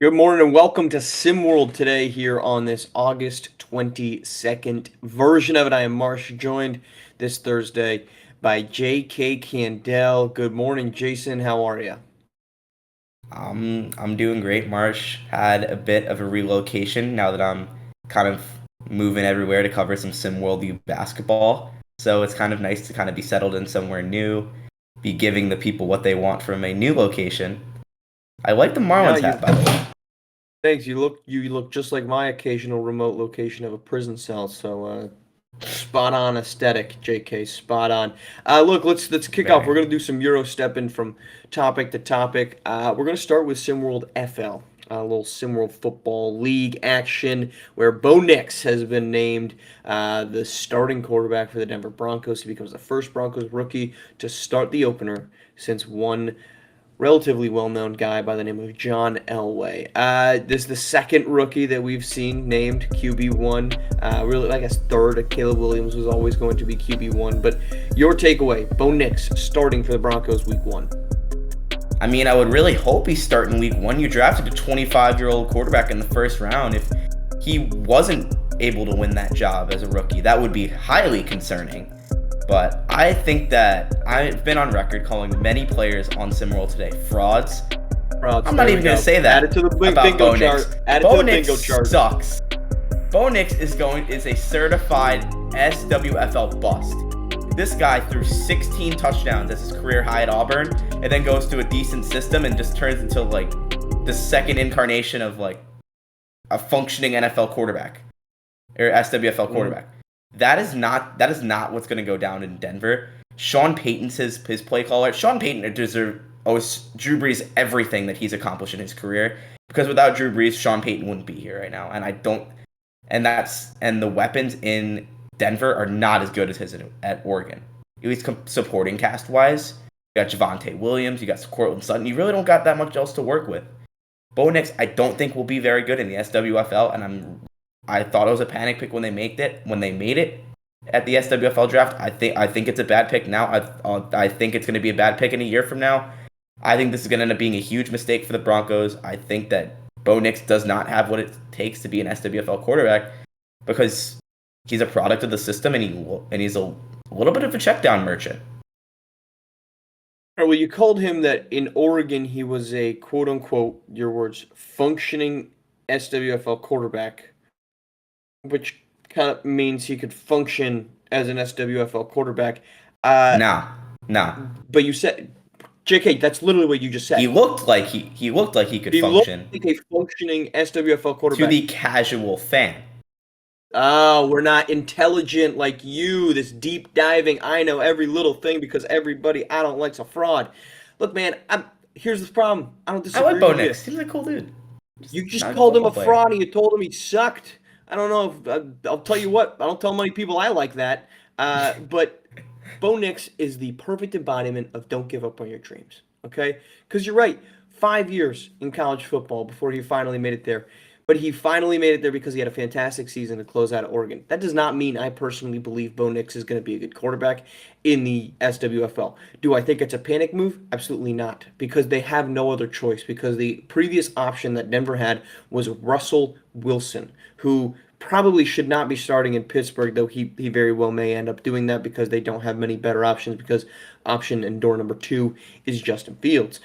Good morning and welcome to SimWorld today here on this August 22nd version of it. I am Marsh, joined this Thursday by J.K. Candell. Good morning, Jason. How are you? I'm doing great. Marsh had a bit of a relocation now that I'm kind of moving everywhere to cover some SimWorld U basketball. So it's kind of nice to kind of be settled in somewhere new, be giving the people what they want from a new location. I like the Yeah, Marlins hat, by the way. thanks. You look just like my occasional remote location of a prison cell. So spot on aesthetic, JK, spot on. Look, let's kick off. Very. We're gonna do some Euro stepping from topic to topic. We're gonna start with SimWorld FL, a little SimWorld Football League action where Bo Nix has been named the starting quarterback for the Denver Broncos. He becomes the first Broncos rookie to start the opener since one relatively well-known guy by the name of John Elway. This is the second rookie that we've seen named QB1. Really, I guess third. Caleb Williams was always going to be QB1. But your takeaway, Bo Nix starting for the Broncos week one. I mean, I would really hope he's starting week one. You drafted a 25-year-old quarterback in the first round. If he wasn't able to win that job as a rookie, that would be highly concerning. But I think that I've been on record calling many players on SimWorld today frauds. Routes, I'm there not we even going go. to say Add it that to the about bingo Bo Nix. chart. Add it to Bo the Nix bingo chart. sucks. Bo Nix is a certified SWFL bust. This guy threw 16 touchdowns as his career high at Auburn, and then goes to a decent system and just turns into like the second incarnation of like a functioning NFL quarterback or SWFL quarterback. That is not what's going to go down in Denver. Sean Payton's his play caller. Sean Payton owes Drew Brees everything that he's accomplished in his career, because without Drew Brees, Sean Payton wouldn't be here right now. And the weapons in Denver are not as good as his at Oregon. At least supporting cast wise, you got Javonte Williams, you got Cortland Sutton. You really don't got that much else to work with. Bo Nix, I don't think will be very good in the SWFL, and I thought it was a panic pick when they made it at the SWFL draft. I think it's a bad pick now. I think it's going to be a bad pick in a year from now. I think this is going to end up being a huge mistake for the Broncos. I think that Bo Nix does not have what it takes to be an SWFL quarterback, because he's a product of the system, and he's a little bit of a check down merchant. All right, well, you called him that in Oregon he was a quote unquote, your words, functioning SWFL quarterback, which kind of means he could function as an SWFL quarterback. Uh, Nah, nah. but you said, JK, that's literally what you just He said. looked like he could He looked function like a functioning SWFL to quarterback. the casual fan. Oh, we're not intelligent like you, this deep diving. I know every little thing because everybody I don't like's a fraud. Look, man, here's the problem. I don't I like disagree Bo with you. Nix. He's a cool dude. Just You just not a good called him football a player. fraud and you told him he sucked. I don't know if I'll tell you what. I don't tell many people I like that. But Bo Nix is the perfect embodiment of don't give up on your dreams. Okay? Because you're right. 5 years in college football before he finally made it there. But he finally made it there because he had a fantastic season to close out at Oregon. That does not mean I personally believe Bo Nix is going to be a good quarterback in the SWFL. Do I think it's a panic move? Absolutely not. Because they have no other choice. Because the previous option that Denver had was Russell Wilson, who probably should not be starting in Pittsburgh, though he very well may end up doing that because they don't have many better options, because option and door number two is Justin Fields.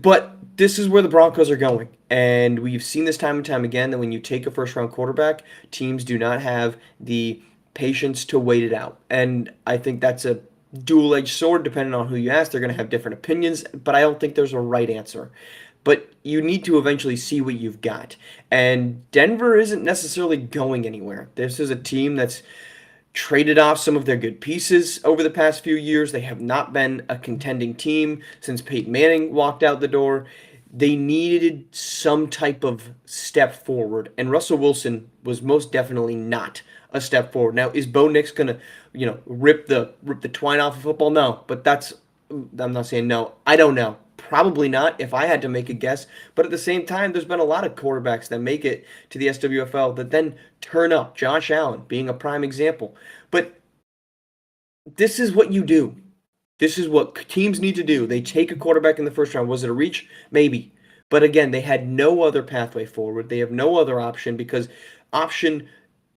But this is where the Broncos are going. And we've seen this time and time again that when you take a first round quarterback, teams do not have the patience to wait it out. And I think that's a dual edged sword. Depending on who you ask, they're going to have different opinions, but I don't think there's a right answer. But you need to eventually see what you've got. And Denver isn't necessarily going anywhere. This is a team that's traded off some of their good pieces over the past few years. They have not been a contending team since Peyton Manning walked out the door. They needed some type of step forward, and Russell Wilson was most definitely not a step forward. Now, is Bo Nix gonna, rip the twine off of football? No, but I'm not saying no. I don't know. Probably not if I had to make a guess. But at the same time, there's been a lot of quarterbacks that make it to the SWFL that then turn up. Josh Allen being a prime example. But this is what you do. This is what teams need to do. They take a quarterback in the first round. Was it a reach? Maybe. But again, they had no other pathway forward. They have no other option because option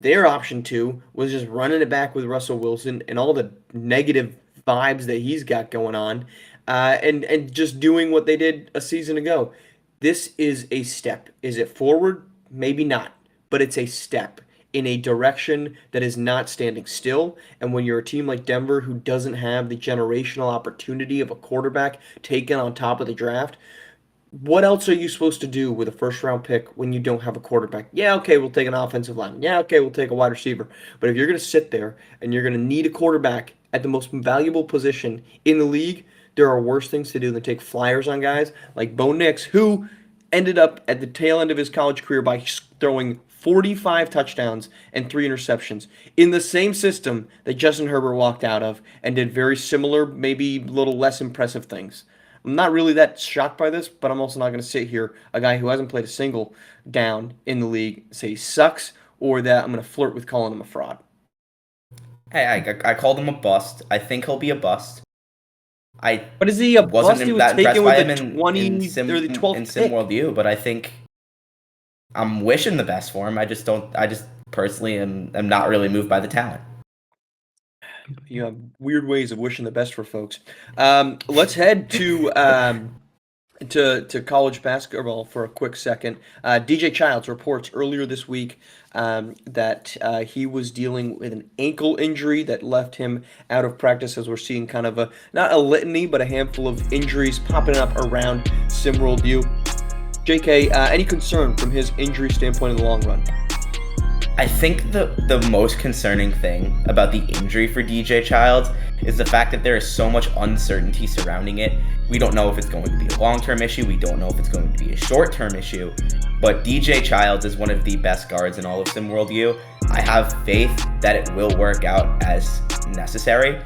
their option two was just running it back with Russell Wilson and all the negative vibes that he's got going on, and just doing what they did a season ago. This is a step. Is it forward? Maybe not, but it's a step in a direction that is not standing still. And when you're a team like Denver who doesn't have the generational opportunity of a quarterback taken on top of the draft, what else are you supposed to do with a first round pick when you don't have a quarterback? Yeah, okay, we'll take an offensive lineman. Yeah, okay, we'll take a wide receiver. But if you're going to sit there and you're going to need a quarterback at the most valuable position in the league, there are worse things to do than take flyers on guys like Bo Nix, who ended up at the tail end of his college career by throwing 45 touchdowns and 3 interceptions in the same system that Justin Herbert walked out of and did very similar, maybe a little less impressive things. I'm not really that shocked by this, but I'm also not going to sit here, a guy who hasn't played a single down in the league, say he sucks, or that I'm going to flirt with calling him a fraud. Hey, I called him a bust. I think he'll be a bust. But is he a bust? He was taken with the 20th or the 12th in pick. SimWorld U, but I think I'm wishing the best for him. I just personally am not really moved by the talent. You have weird ways of wishing the best for folks. Let's head to college basketball for a quick second. DJ Childs reports earlier this week that he was dealing with an ankle injury that left him out of practice, as we're seeing kind of not a litany, but a handful of injuries popping up around SimWorld U. JK, any concern from his injury standpoint in the long run? I think the most concerning thing about the injury for DJ Childs is the fact that there is so much uncertainty surrounding it. We don't know if it's going to be a long-term issue. We don't know if it's going to be a short-term issue. But DJ Childs is one of the best guards in all of SimWorld U. I have faith that it will work out as necessary.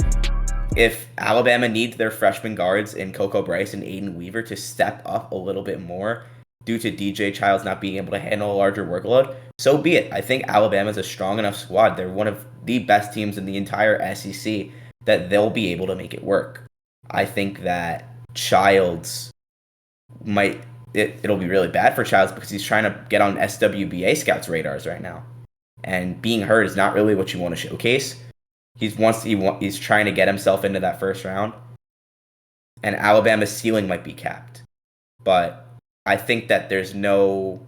If Alabama needs their freshman guards in Coco Bryce and Aiden Weaver to step up a little bit more due to DJ Childs not being able to handle a larger workload, so be it. I think Alabama's a strong enough squad. They're one of the best teams in the entire SEC that they'll be able to make it work. I think that Childs it'll be really bad for Childs because he's trying to get on SWBA scouts' radars right now. And being hurt is not really what you want to showcase. He's trying to get himself into that first round. And Alabama's ceiling might be capped. But I think that there's no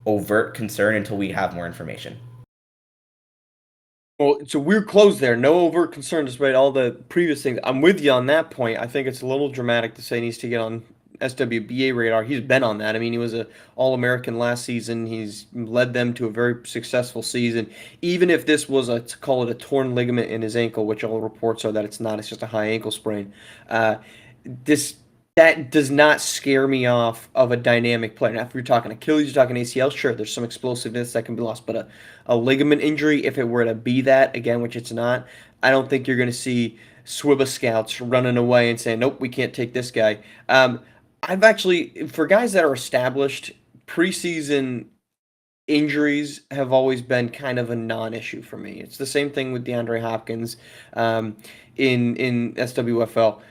overt concern until we have more information. Well, it's a weird close there. No overt concern despite all the previous things. I'm with you on that point. I think it's a little dramatic to say he needs to get on SWBA radar. He's been on that. I mean, he was an All-American last season. He's led them to a very successful season. Even if this was to call it a torn ligament in his ankle, which all reports are that it's not. It's just a high ankle sprain. That does not scare me off of a dynamic player. Now, if you're talking Achilles, you're talking ACL, sure, there's some explosiveness that can be lost. But a ligament injury, if it were to be that, again, which it's not, I don't think you're going to see SWBA scouts running away and saying, nope, we can't take this guy. I've actually, for guys that are established, preseason injuries have always been kind of a non-issue for me. It's the same thing with DeAndre Hopkins in SWFL.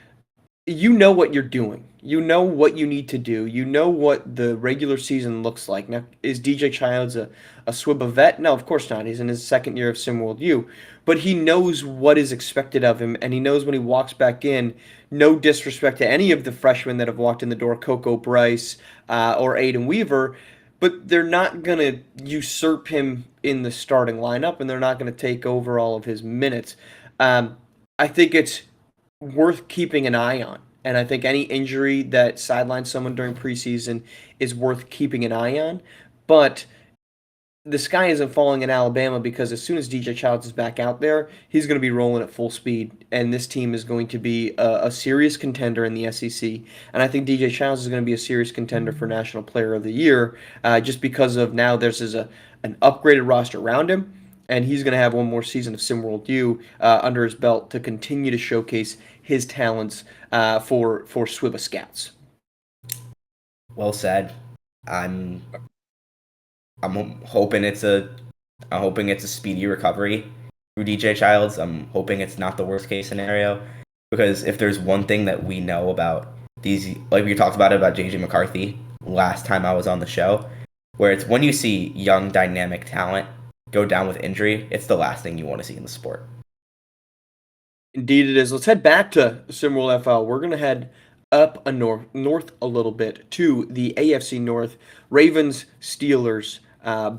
You know what you're doing. You know what you need to do. You know what the regular season looks like. Now, is DJ Childs a SWBA vet? No, of course not. He's in his second year of SimWorld U. But he knows what is expected of him, and he knows when he walks back in, no disrespect to any of the freshmen that have walked in the door, Coco Bryce or Aiden Weaver, but they're not going to usurp him in the starting lineup, and they're not going to take over all of his minutes. I think it's worth keeping an eye on. And I think any injury that sidelines someone during preseason is worth keeping an eye on. But the sky isn't falling in Alabama because as soon as DJ Childs is back out there, he's going to be rolling at full speed. And this team is going to be a serious contender in the SEC. And I think DJ Childs is going to be a serious contender for National Player of the Year just because of now there's an upgraded roster around him. And he's going to have one more season of SimWorld U under his belt to continue to showcase his talents for SWBA scouts. Well said. I'm hoping it's a speedy recovery for DJ Childs. I'm hoping it's not the worst case scenario, because if there's one thing that we know about these, like we talked about JJ McCarthy last time I was on the show, where it's when you see young, dynamic talent go down with injury, it's the last thing you want to see in the sport. Indeed, it is. Let's head back to SimWorld FL. We're gonna head up a north a little bit to the AFC North. Ravens, Steelers,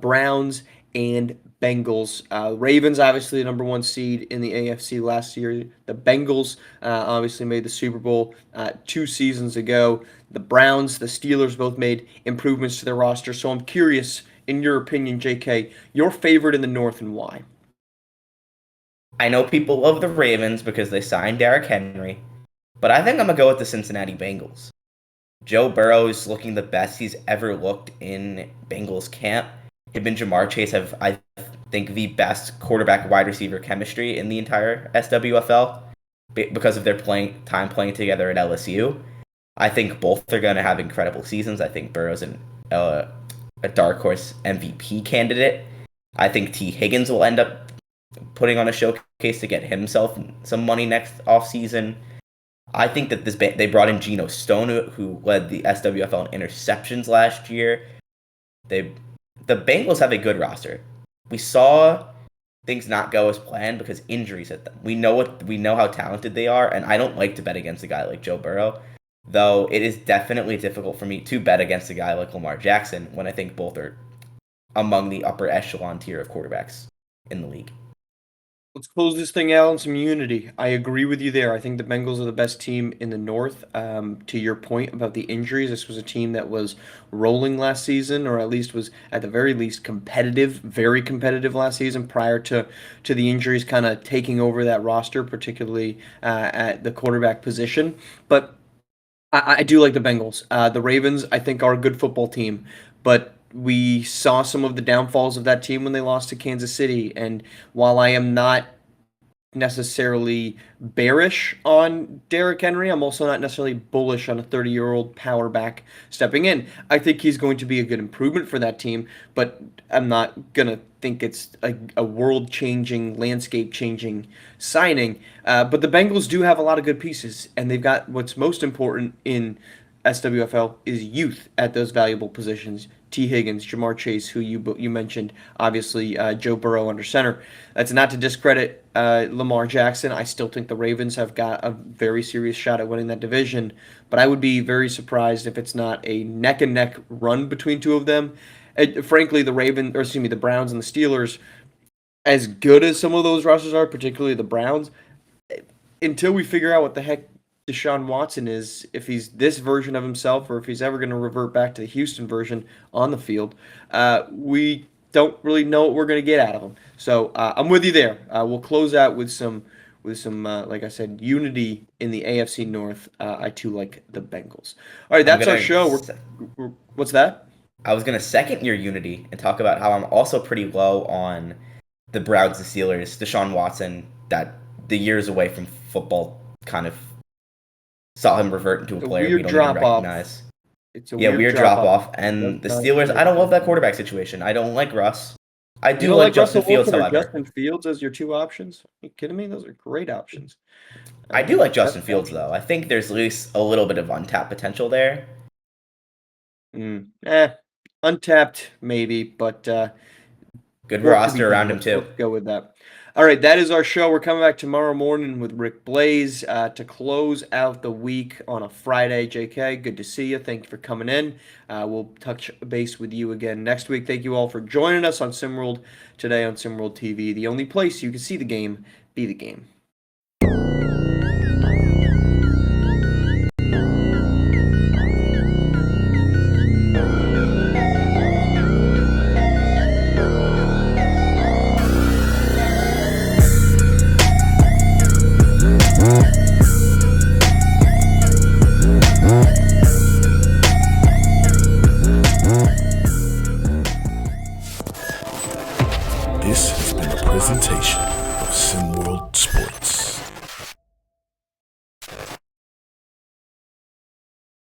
Browns, and Bengals. Ravens obviously the number one seed in the AFC last year. The Bengals obviously made the Super Bowl 2 seasons ago. The Browns, the Steelers both made improvements to their roster. So I'm curious, in your opinion, JK, your favorite in the North and why? I know people love the Ravens because they signed Derrick Henry, but I think I'm going to go with the Cincinnati Bengals. Joe Burrow is looking the best he's ever looked in Bengals camp. Him and Jamar Chase have, I think, the best quarterback wide receiver chemistry in the entire SWFL because of their time playing together at LSU. I think both are going to have incredible seasons. I think Burrow's a dark horse MVP candidate. I think T. Higgins will end up putting on a showcase to get himself some money next offseason. I think that they brought in Geno Stone, who led the SWFL in interceptions last year. The Bengals have a good roster. We saw things not go as planned because injuries hit them. We know how talented they are, and I don't like to bet against a guy like Joe Burrow, though it is definitely difficult for me to bet against a guy like Lamar Jackson when I think both are among the upper echelon tier of quarterbacks in the league. Let's close this thing out on some unity. I agree with you there. I think the Bengals are the best team in the North. To your point about the injuries, this was a team that was rolling last season, or at least was at the very least competitive, very competitive last season prior to the injuries kind of taking over that roster, particularly at the quarterback position. But I do like the Bengals. The Ravens, I think, are a good football team, but we saw some of the downfalls of that team when they lost to Kansas City. And while I am not necessarily bearish on Derrick Henry, I'm also not necessarily bullish on a 30-year-old power back stepping in. I think he's going to be a good improvement for that team, but I'm not going to think it's a world-changing, landscape-changing signing. But the Bengals do have a lot of good pieces, and they've got what's most important in SWFL is youth at those valuable positions. T. Higgins, Jamar Chase, who you mentioned, obviously Joe Burrow under center. That's not to discredit Lamar Jackson. I still think the Ravens have got a very serious shot at winning that division, but I would be very surprised if it's not a neck-and-neck run between two of them. Frankly, the Browns and the Steelers, as good as some of those rosters are, particularly the Browns, until we figure out what the heck Deshaun Watson is, if he's this version of himself or if he's ever going to revert back to the Houston version on the field, we don't really know what we're going to get out of him. So I'm with you there. We'll close out with some like I said, unity in the AFC North. I too like the Bengals. All right, that's our show. What's that? I was going to second your unity and talk about how I'm also pretty low on the Browns, the Steelers, Deshaun Watson, that the years away from football kind of saw him revert into a player we don't even recognize. It's a weird drop off. And the Steelers, I don't love that quarterback situation. I don't like Russ. I do like Justin Fields, however. Justin Fields as your two options? Are you kidding me? Those are great options. I do like Justin Fields, though. I think there's at least a little bit of untapped potential there. Untapped maybe, but good roster around him too. Let's go with that. All right, that is our show. We're coming back tomorrow morning with Rick Blaze to close out the week on a Friday. JK, good to see you. Thank you for coming in. We'll touch base with you again next week. Thank you all for joining us on SimWorld today on SimWorld TV, the only place you can see the game, be the game. This has been a presentation of SimWorld